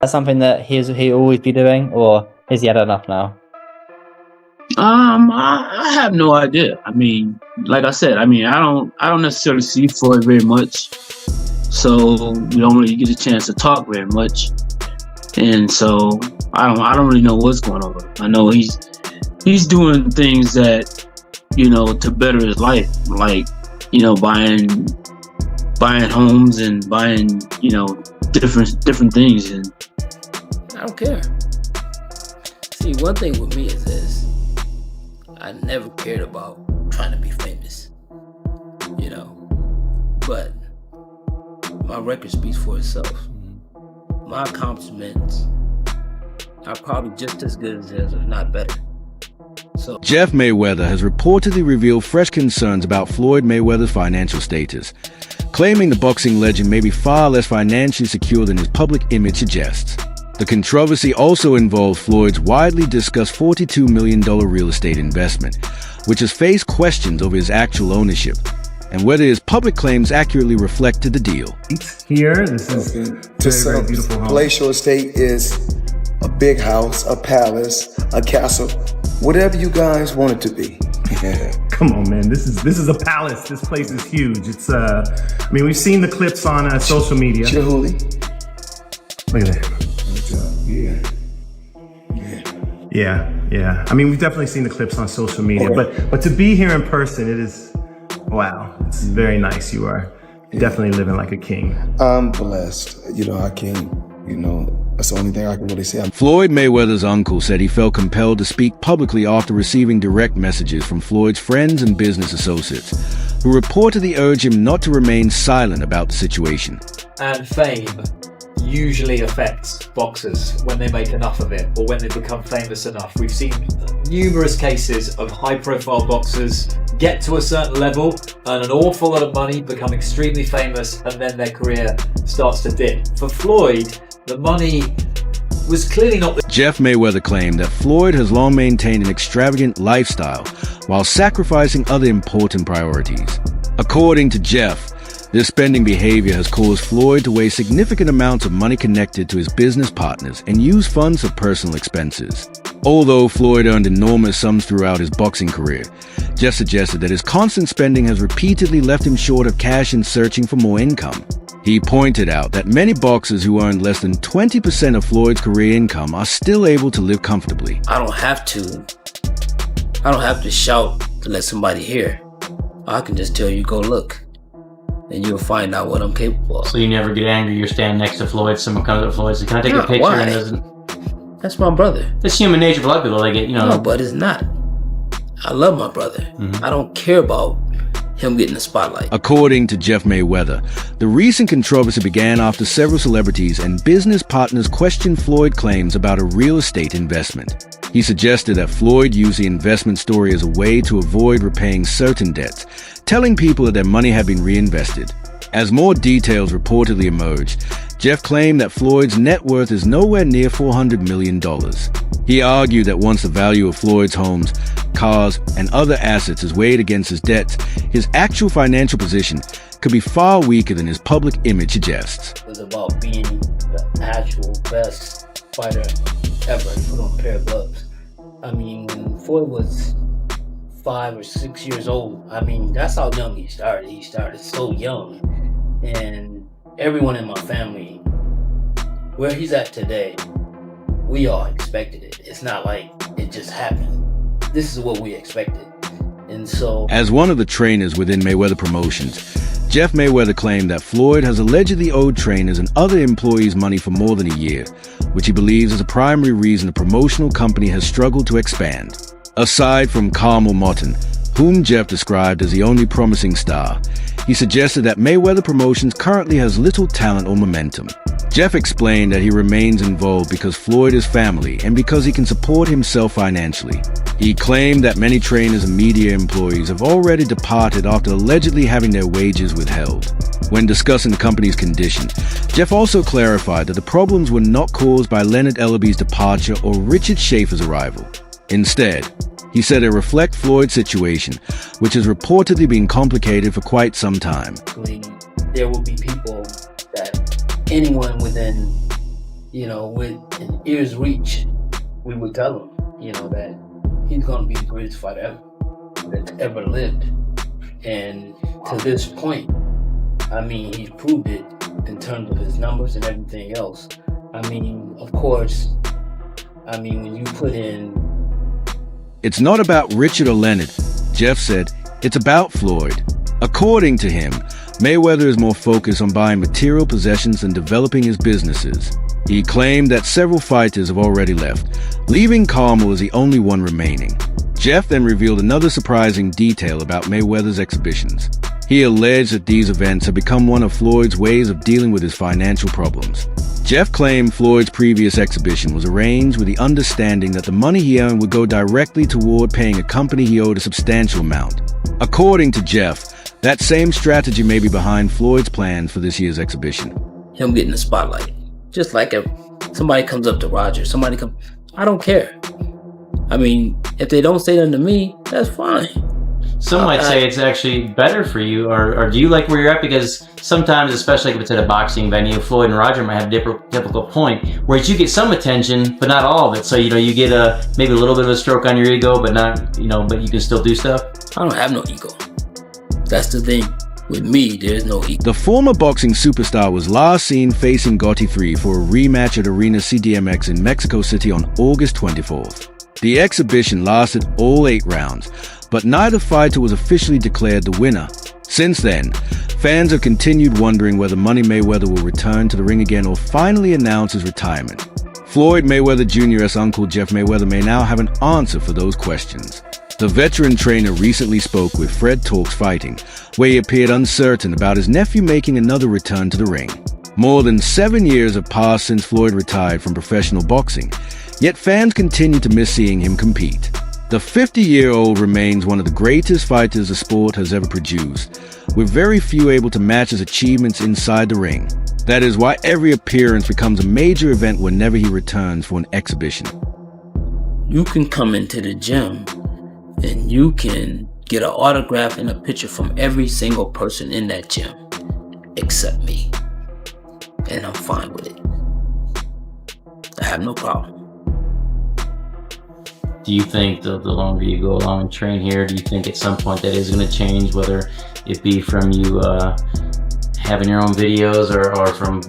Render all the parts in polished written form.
That's something that he'll always be doing, or has he had enough now? I have no idea. I mean, like I said, I don't necessarily see Floyd very much, so we don't really get a chance to talk very much, and so I don't really know what's going on. I know he's doing things that, to better his life, like, buying homes and buying, different things, and I don't care. See, one thing with me is this. I never cared about trying to be famous, but my record speaks for itself. My accomplishments are probably just as good as his, if not better. So Jeff Mayweather has reportedly revealed fresh concerns about Floyd Mayweather's financial status, claiming the boxing legend may be far less financially secure than his public image suggests. The controversy also involved Floyd's widely discussed $42 million real estate investment, which has faced questions over his actual ownership and whether his public claims accurately reflected the deal. Here, this is very beautiful home. Palatial estate is a big house, a palace, a castle, whatever you guys want it to be. Come on, man. This is a palace. This place is huge. It's we've seen the clips on social media. Chihuly. Look at that. Yeah. I mean, we've definitely seen the clips on social media, but to be here in person, it is, wow. It's very nice. You are definitely living like a king. I'm blessed. I can't, that's the only thing I can really say. Floyd Mayweather's uncle said he felt compelled to speak publicly after receiving direct messages from Floyd's friends and business associates, who reportedly urged him not to remain silent about the situation. And fame usually affects boxers when they make enough of it or when they become famous enough. We've seen numerous cases of high-profile boxers get to a certain level, earn an awful lot of money, become extremely famous, and then their career starts to dip. For Floyd, the money was clearly not the... Jeff Mayweather claimed that Floyd has long maintained an extravagant lifestyle while sacrificing other important priorities. According to Jeff, this spending behavior has caused Floyd to waste significant amounts of money connected to his business partners and use funds for personal expenses. Although Floyd earned enormous sums throughout his boxing career, Jeff suggested that his constant spending has repeatedly left him short of cash in searching for more income. He pointed out that many boxers who earned less than 20% of Floyd's career income are still able to live comfortably. I don't have to shout to let somebody hear. I can just tell you, go look, and you'll find out what I'm capable of. So you never get angry, you're standing next to Floyd, someone comes up to Floyd, says, can I take a picture? Why? And doesn't... That's my brother. It's human nature for a lot of people, they get, No, but it's not. I love my brother. I don't care about him getting the spotlight. According to Jeff Mayweather, the recent controversy began after several celebrities and business partners questioned Floyd claims about a real estate investment. He suggested that Floyd used the investment story as a way to avoid repaying certain debts, telling people that their money had been reinvested. As more details reportedly emerged, Jeff claimed that Floyd's net worth is nowhere near $400 million. He argued that once the value of Floyd's homes, cars, and other assets is weighed against his debts, his actual financial position could be far weaker than his public image suggests. It was about being the actual best fighter ever and put on a pair of gloves. I mean, when Floyd was 5 or 6 years old, that's how young he started. He started so young. And everyone in my family, where he's at today, we all expected it. It's not like it just happened. This is what we expected. And so, as one of the trainers within Mayweather Promotions, Jeff Mayweather claimed that Floyd has allegedly owed trainers and other employees money for more than a year, which he believes is a primary reason the promotional company has struggled to expand. Aside from Carmel Motton, whom Jeff described as the only promising star, he suggested that Mayweather Promotions currently has little talent or momentum. Jeff explained that he remains involved because Floyd is family and because he can support himself financially. He claimed that many trainers and media employees have already departed after allegedly having their wages withheld. When discussing the company's condition, Jeff also clarified that the problems were not caused by Leonard Ellerby's departure or Richard Schaefer's arrival. Instead, he said it reflects Floyd's situation, which has reportedly been complicated for quite some time. there will be people that anyone within, with an ear's reach, we would tell him, that he's going to be the greatest fighter ever that's ever lived. And to this point, he's proved it in terms of his numbers and everything else. Of course, when you put in... It's not about Richard or Leonard, Jeff said. It's about Floyd. According to him, Mayweather is more focused on buying material possessions than developing his businesses. He claimed that several fighters have already left, leaving Carmel as the only one remaining. Jeff then revealed another surprising detail about Mayweather's exhibitions. He alleged that these events had become one of Floyd's ways of dealing with his financial problems. Jeff claimed Floyd's previous exhibition was arranged with the understanding that the money he earned would go directly toward paying a company he owed a substantial amount. According to Jeff, that same strategy may be behind Floyd's plans for this year's exhibition. Him getting the spotlight. Just like if somebody comes up to Roger, I don't care. If they don't say nothing to me, that's fine. Some might say it's actually better for you, or do you like where you're at? Because sometimes, especially if it's at a boxing venue, Floyd and Roger might have a difficult point where you get some attention, but not all of it. So, you get maybe a little bit of a stroke on your ego, but not, but you can still do stuff. I don't have no ego. That's the thing. With me, there's no ego. The former boxing superstar was last seen facing Gotti 3 for a rematch at Arena CDMX in Mexico City on August 24th. The exhibition lasted all 8 rounds, but neither fighter was officially declared the winner. Since then, fans have continued wondering whether Money Mayweather will return to the ring again or finally announce his retirement. Floyd Mayweather Jr.'s uncle Jeff Mayweather may now have an answer for those questions. The veteran trainer recently spoke with Fred Talks Fighting, where he appeared uncertain about his nephew making another return to the ring. More than 7 years have passed since Floyd retired from professional boxing, yet fans continue to miss seeing him compete. The 50-year-old remains one of the greatest fighters the sport has ever produced, with very few able to match his achievements inside the ring. That is why every appearance becomes a major event whenever he returns for an exhibition. You can come into the gym and you can get an autograph and a picture from every single person in that gym, except me. And I'm fine with it. I have no problem. Do you think the longer you go along and train here, do you think at some point that is going to change, whether it be from you having your own videos or from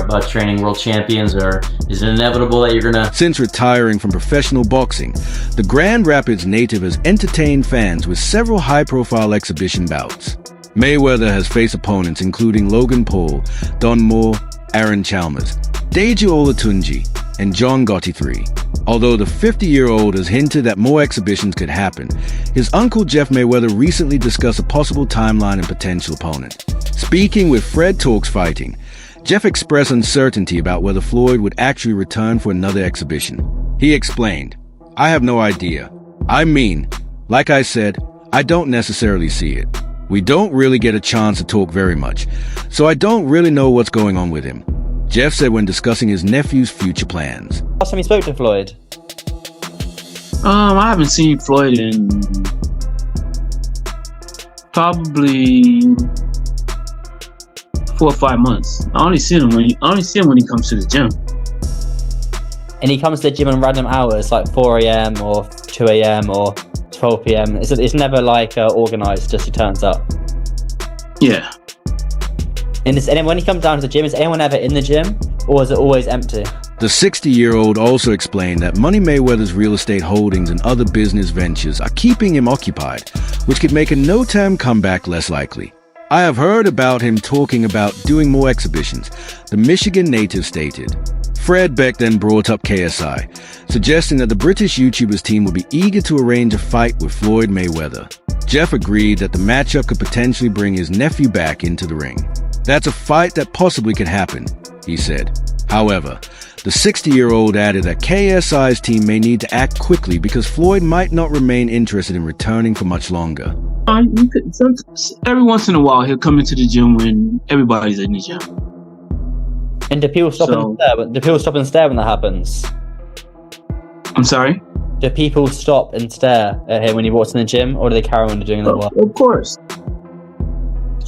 about training world champions, or is it inevitable that you're going to... Since retiring from professional boxing, the Grand Rapids native has entertained fans with several high-profile exhibition bouts. Mayweather has faced opponents including Logan Paul, Don Moore, Aaron Chalmers, Deji Olatunji, and John Gotti 3. Although the 50-year-old has hinted that more exhibitions could happen, his uncle Jeff Mayweather recently discussed a possible timeline and potential opponent. Speaking with Fred Talks Fighting, Jeff expressed uncertainty about whether Floyd would actually return for another exhibition. He explained, "I have no idea. Like I said, I don't necessarily see it. We don't really get a chance to talk very much, so I don't really know what's going on with him," Jeff said when discussing his nephew's future plans. Last time you spoke to Floyd? I haven't seen Floyd in probably 4 or 5 months. I only see him when he comes to the gym. And he comes to the gym on random hours, like 4 a.m. or 2 a.m. or 12 p.m. It's never like organized, just he turns up. Yeah. And when he comes down to the gym, is anyone ever in the gym, or is it always empty? The 60-year-old also explained that Money Mayweather's real estate holdings and other business ventures are keeping him occupied, which could make a no-time comeback less likely. "I have heard about him talking about doing more exhibitions," the Michigan native stated. Fred Beck then brought up KSI, suggesting that the British YouTubers team would be eager to arrange a fight with Floyd Mayweather. Jeff agreed that the matchup could potentially bring his nephew back into the ring. "That's a fight that possibly could happen," he said. However, the 60-year-old added that KSI's team may need to act quickly because Floyd might not remain interested in returning for much longer. Every once in a while, he'll come into the gym when everybody's in the gym. And do people stop and stare? Do people stop and stare when that happens? I'm sorry? Do people stop and stare at him when he walks in the gym, or do they carry on doing their work? Of course.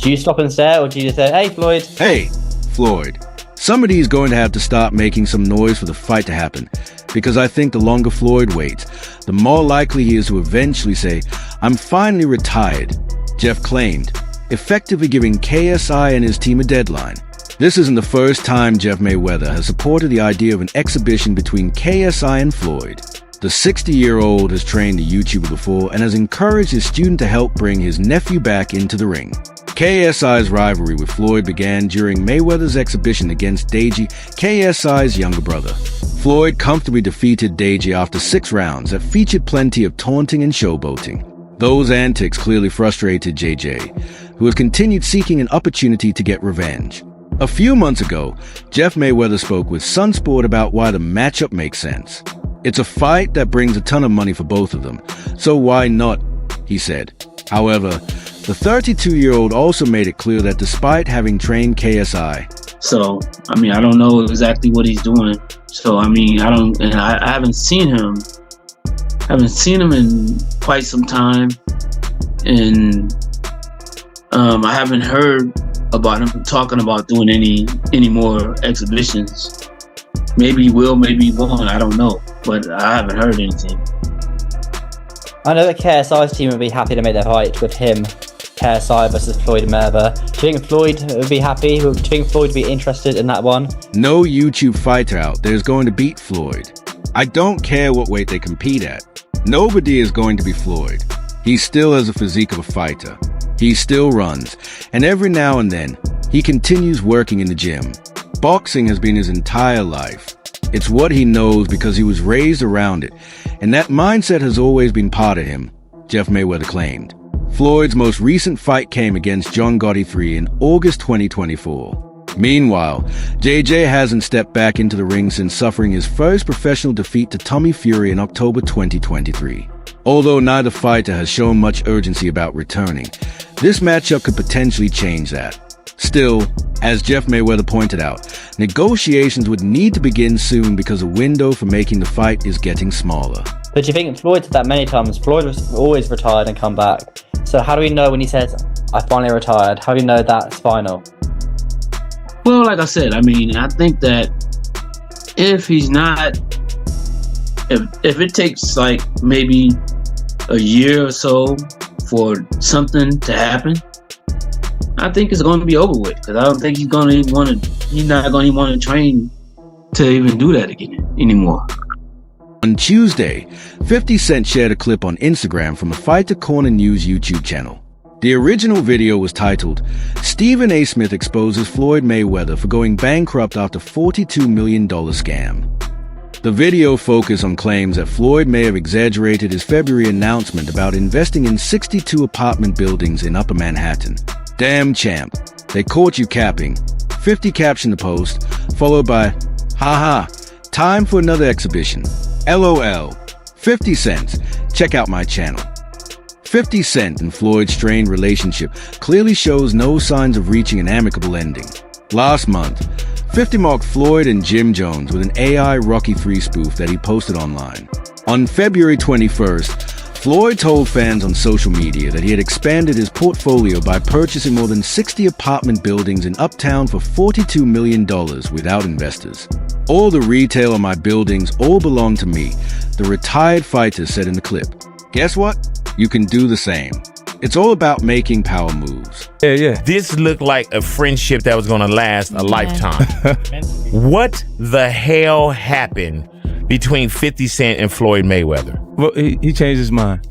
Do you stop and stare, or do you just say, "Hey, Floyd"? "Hey, Floyd," Somebody is going to have to start making some noise for the fight to happen, because I think the longer Floyd waits, the more likely he is to eventually say, "I'm finally retired," Jeff claimed, effectively giving KSI and his team a deadline. This isn't the first time Jeff Mayweather has supported the idea of an exhibition between KSI and Floyd. The 60-year-old has trained a YouTuber before and has encouraged his student to help bring his nephew back into the ring. KSI's rivalry with Floyd began during Mayweather's exhibition against Deji, KSI's younger brother. Floyd comfortably defeated Deji after 6 rounds that featured plenty of taunting and showboating. Those antics clearly frustrated JJ, who has continued seeking an opportunity to get revenge. A few months ago, Jeff Mayweather spoke with Sunsport about why the matchup makes sense. "It's a fight that brings a ton of money for both of them, so why not?" he said. However, the 32-year-old also made it clear that despite having trained KSI, So, I mean, I don't know exactly what he's doing. So, I mean, I haven't seen him. In quite some time. And I haven't heard about him talking about doing any more exhibitions. Maybe he will, maybe he won't, I don't know. But I haven't heard anything. I know that KSI's team would be happy to make their fight with him, KSI versus Floyd Mayweather. Do you think Floyd would be happy? Do you think Floyd would be interested in that one? no YouTube fighter out there is going to beat Floyd. I don't care what weight they compete at. Nobody is going to be Floyd. He still has a physique of a fighter. He still runs, and every now and then, he continues working in the gym. Boxing has been his entire life. It's what he knows because he was raised around it, and that mindset has always been part of him, Jeff Mayweather claimed. Floyd's most recent fight came against John Gotti III in August 2024. Meanwhile, JJ hasn't stepped back into the ring since suffering his first professional defeat to Tommy Fury in October 2023. Although neither fighter has shown much urgency about returning, this matchup could potentially change that. Still, as Jeff Mayweather pointed out, negotiations would need to begin soon because the window for making the fight is getting smaller. But do you think Floyd did that many times? Floyd was always retired and come back. So how do we know when he says, "I finally retired"? How do we know that's final? Well, like I said, I mean, I think that if he's not, if it takes like maybe a year or so for something to happen, I think it's going to be over with. Because I don't think he's not going to want to train to even do that again anymore. On Tuesday, 50 Cent shared a clip on Instagram from the Fighter Corner News YouTube channel. The original video was titled, "Stephen A. Smith exposes Floyd Mayweather for going bankrupt after $42 million scam." The video focused on claims that Floyd may have exaggerated his February announcement about investing in 62 apartment buildings in Upper Manhattan. "Damn champ, they caught you capping." 50 captioned the post, followed by, "Haha, time for another exhibition. LOL. 50 cents. Check out my channel." 50 Cent and Floyd's strained relationship clearly shows no signs of reaching an amicable ending. Last month, 50 mocked Floyd and Jim Jones with an AI Rocky III spoof that he posted online. On February 21st, Floyd told fans on social media that he had expanded his portfolio by purchasing more than 60 apartment buildings in Uptown for $42 million without investors. "All the retail on my buildings all belong to me," the retired fighter said in the clip. Guess what? You can do the same. It's all about making power moves. Yeah. This looked like a friendship that was going to last a lifetime. What the hell happened between 50 Cent and Floyd Mayweather? Well, he changed his mind.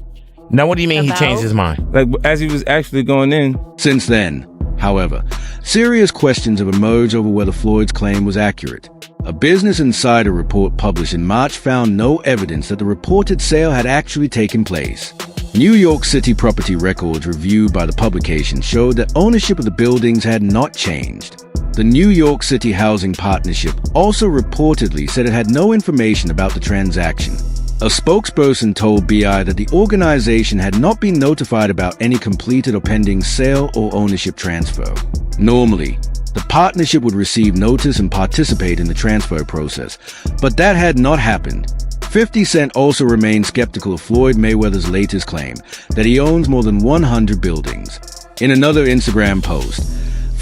Now, what do you mean he changed his mind? Like, as he was actually going in. Since then, however, serious questions have emerged over whether Floyd's claim was accurate. A Business Insider report published in March found no evidence that the reported sale had actually taken place. New York City property records reviewed by the publication showed that ownership of the buildings had not changed. The New York City Housing Partnership also reportedly said it had no information about the transaction. A spokesperson told BI that the organization had not been notified about any completed or pending sale or ownership transfer. Normally, the partnership would receive notice and participate in the transfer process, but that had not happened. 50 Cent also remained skeptical of Floyd Mayweather's latest claim that he owns more than 100 buildings. In another Instagram post,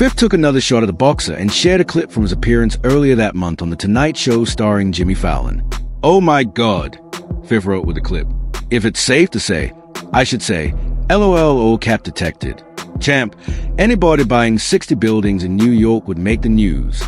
Fifth took another shot at the boxer and shared a clip from his appearance earlier that month on The Tonight Show starring Jimmy Fallon. "Oh my God," Fifth wrote with the clip. "If it's safe to say, I should say, LOL old cap detected. Champ, anybody buying 60 buildings in New York would make the news.